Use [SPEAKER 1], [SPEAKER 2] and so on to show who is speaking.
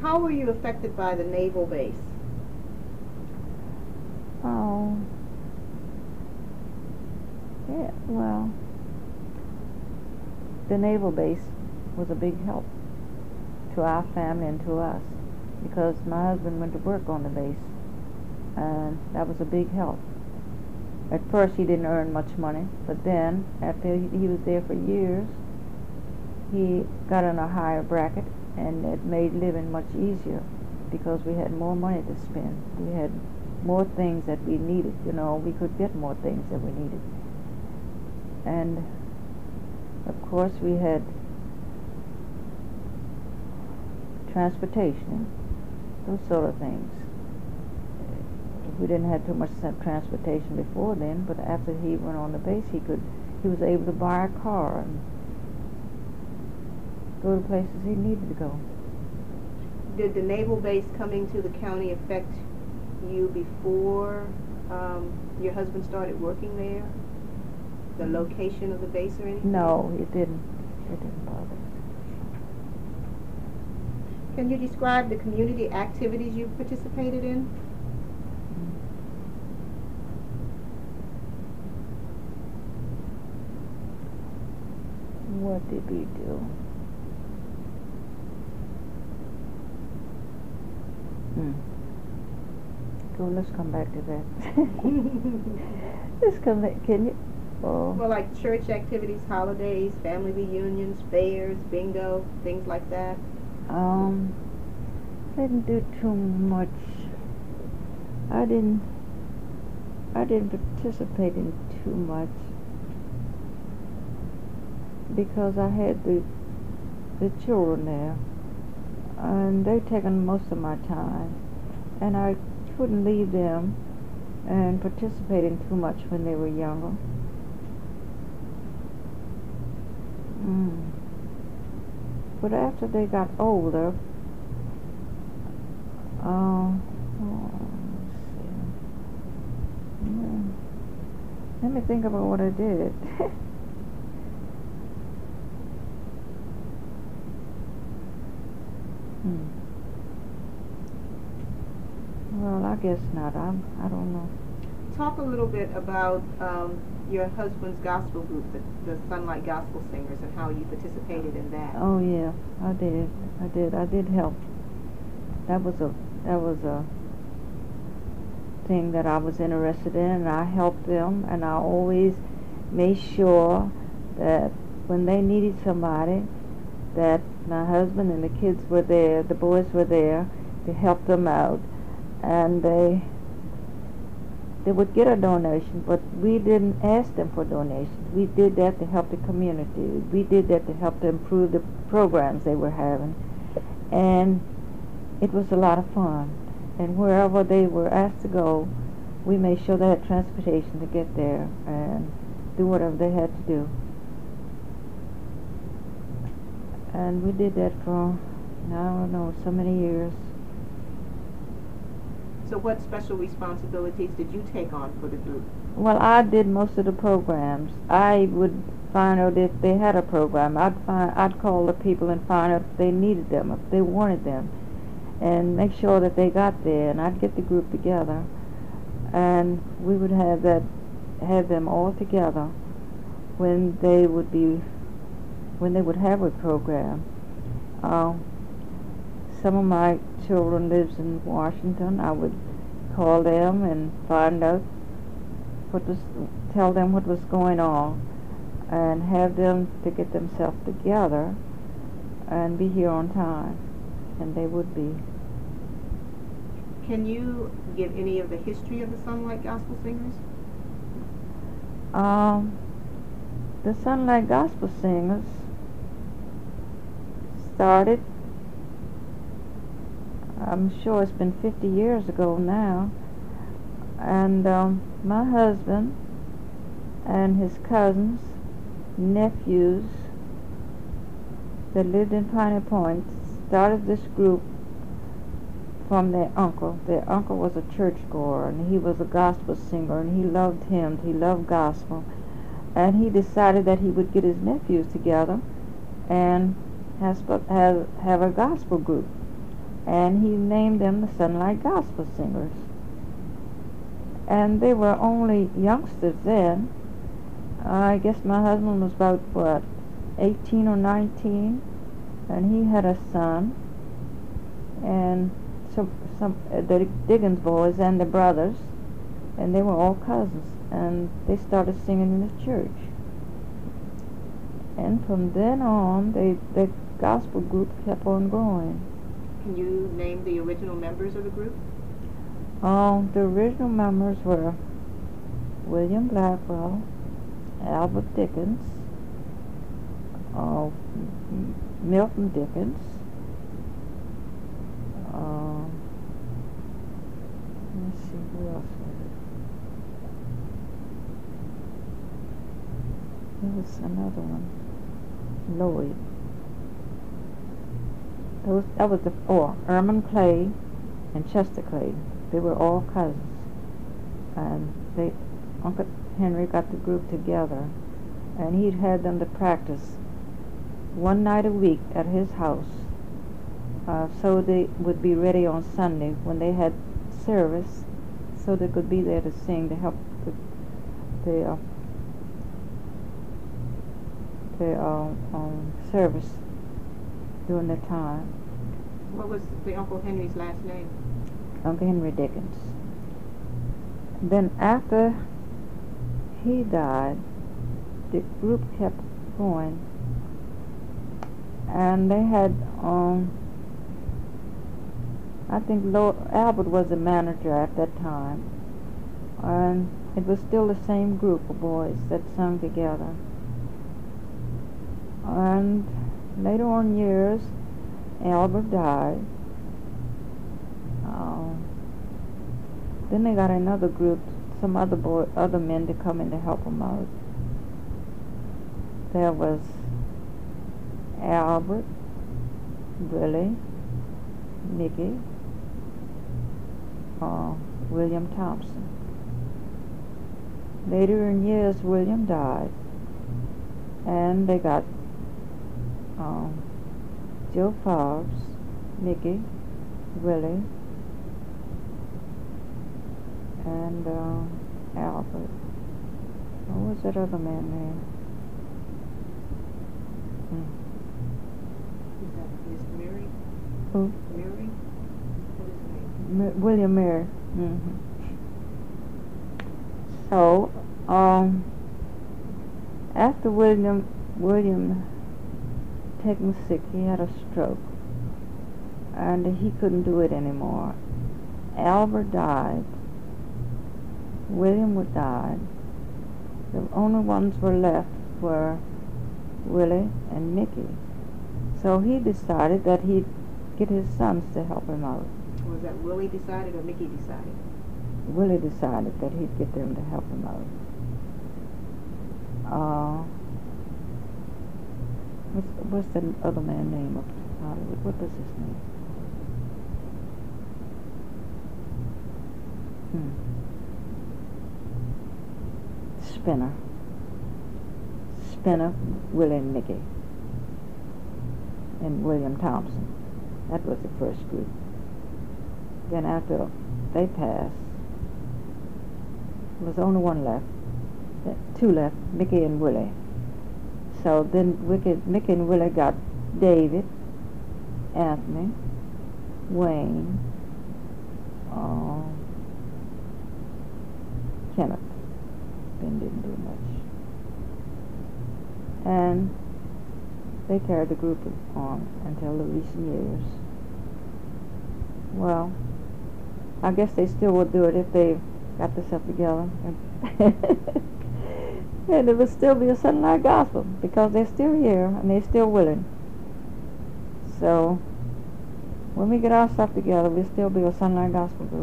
[SPEAKER 1] How were you affected by the naval base?
[SPEAKER 2] Oh, yeah, well, the naval base was a big help to our family and to us because my husband went to work on the base, and that was a big help. At first he didn't earn much money, but then after he was there for years, he got in a higher bracket, and it made living much easier because we had more money to spend. We had more things that we needed. You know, we could get more things that we needed. And of course we had transportation, those sort of things. We didn't have too much transportation before then, but after he went on the base, he was able to buy a car and go to places he needed to go.
[SPEAKER 1] Did the naval base coming to the county affect you before your husband started working there? The location of the base or anything?
[SPEAKER 2] No, it didn't. It didn't bother.
[SPEAKER 1] Can you describe the community activities you participated in?
[SPEAKER 2] What did we do? So let's come back to that. Let's come back. Can you? Oh.
[SPEAKER 1] Well, like church activities, holidays, family reunions, fairs, bingo, things like that.
[SPEAKER 2] Didn't do too much. I didn't participate in too much because I had the children there, and they'd taken most of my time, and I couldn't leave them and participate in too much when they were younger. But after they got older, let me think about what I did. Well, I guess not. I don't know.
[SPEAKER 1] Talk a little bit about your husband's gospel group, the Sunlight Gospel Singers, and how you participated in that.
[SPEAKER 2] Oh yeah, I did. I did help. That was a thing that I was interested in, and I helped them, and I always made sure that when they needed somebody, that my husband and the kids were there, the boys were there to help them out, and they would get a donation, but we didn't ask them for donations. We did that to help the community. We did that to help to improve the programs they were having, and it was a lot of fun. And wherever they were asked to go, we made sure they had transportation to get there and do whatever they had to do. And we did that for, I don't know, so many years.
[SPEAKER 1] So what special responsibilities did you take on for the group?
[SPEAKER 2] Well, I did most of the programs. I would find out if they had a program. I'd call the people and find out if they needed them, if they wanted them, and make sure that they got there. And I'd get the group together, and we would have them all together when they would have a program. Some of my children lives in Washington. I would call them and find out tell them what was going on, and have them to get themselves together and be here on time, and they would be.
[SPEAKER 1] Can you give any of the history of the Sunlight Gospel Singers?
[SPEAKER 2] The Sunlight Gospel Singers started, I'm sure it's been 50 years ago now, and my husband and his cousins, nephews that lived in Piney Point started this group from their uncle. Their uncle was a churchgoer, and he was a gospel singer, and he loved hymns, he loved gospel, and he decided that he would get his nephews together and have a gospel group. and he named them the Sunlight Gospel Singers. And they were only youngsters then. I guess my husband was about, what, 18 or 19, and he had a son, and the Diggins boys and the brothers, and they were all cousins, and they started singing in the church. And from then on, the gospel group kept on growing.
[SPEAKER 1] Can you name the original members of the group?
[SPEAKER 2] The original members were William Blackwell, Albert Dickens, Milton Dickens, let's see, who else was it? There was another one, Lloyd. That was the four, Erman Clay and Chester Clay. They were all cousins, and Uncle Henry got the group together, and he'd had them to practice one night a week at his house, so they would be ready on Sunday when they had service, so they could be there to sing to help the service during the time.
[SPEAKER 1] What was the Uncle Henry's last name?
[SPEAKER 2] Uncle Henry Dickens. Then after he died, the group kept going, and they had, I think Albert was the manager at that time, and it was still the same group of boys that sung together. And later on years, Albert died. Then they got another group, some other men to come in to help them out. There was Albert, Willie, Mickey, William Thompson. Later in years, William died, and they got Joe Fobbs, Mickey, Willie, and Albert. What was that other man name?
[SPEAKER 1] Is that Miss Mary?
[SPEAKER 2] Who?
[SPEAKER 1] Mary? What is his name?
[SPEAKER 2] William Mary. So, after William taken sick, he had a stroke, and he couldn't do it anymore. Albert died. William died. The only ones were left were Willie and Mickey. So he decided that he'd get his sons to help him out.
[SPEAKER 1] Was that Willie decided or Mickey decided?
[SPEAKER 2] Willie decided that he'd get them to help him out. What's the other man's name of Hollywood? What was his name? Spinner, Willie and Mickey, and William Thompson. That was the first group. Then after they passed, there was only one left. Two left, Mickey and Willie. So then Mickey and Willie got David, Anthony, Wayne, Kenneth. Ben didn't do much. And they carried the group on until the recent years. Well, I guess they still would do it if they got themselves together. And it would still be a Sunlight Gospel, because they're still here and they're still willing. So when we get our stuff together, we'll still be a Sunlight Gospel group.